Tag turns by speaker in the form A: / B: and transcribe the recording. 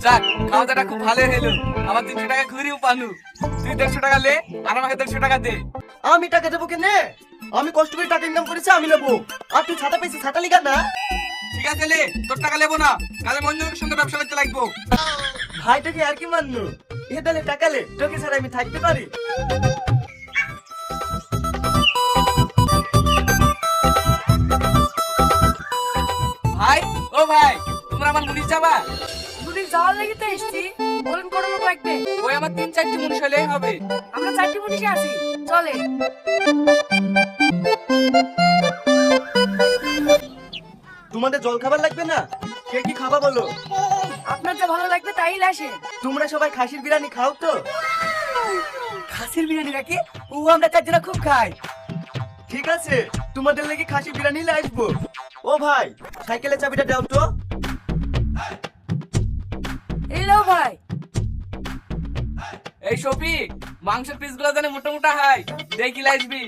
A: যাক, খাওয়া দাওয়াটা খুব ভালো হলো। আমার 300 টাকা ঘুরিও পানু। তুই 150 টাকা লে আর আমাকে 150 টাকা দে।
B: আমি টাকা দেবো কেনে? আমি কষ্ট করে টাকা ইনকাম করেছি, আমি নেবো। আর তুই ছাতা পেয়েছিস, ছাতা লিগা না।
A: ঠিক আছে লে, তোর টাকা নেবো না। কালে মঞ্জুরের সঙ্গে ব্যবসা করতে লাগবো।
B: ভাইটাকে আর কি মানলো? এ তাহলে টাকা লে, তোকে ছাড়া আমি থাকতে পারি?
A: ভাই, ও ভাই, তোমরা আমার মুনিশ যাবা?
C: মুনিশ যাওয়ার লাগি তো এসছি। বলেন কত লোক লাগবে?
A: ওই আমার 3-4টি মুনিশ হলেই হবে।
C: আমরা 4টি মুনিশে আছি, চলে।
B: তোমাদের জল খাবার লাগবে না? কে কি খাবা বলো?
C: আপনার যা ভালো লাগবে তাই আসে।
B: তোমরা সবাই খাসির বিরিয়ানি খাও তো?
A: খাসির বিরিয়ানি নাকি? ও আমরা 4 জন খুব খাই।
B: ঠিক আছে, তোমাদের লাগি খাসি বিরিয়ানি নিয়ে আসবো। ও ভাই, সাইকেলের চাবিটা দাও তো।
C: এই লো ভাই।
A: এই শফিক, মাংসের পিসগুলো জানে মোটা মোটা হয়। দেখি লাইসবি।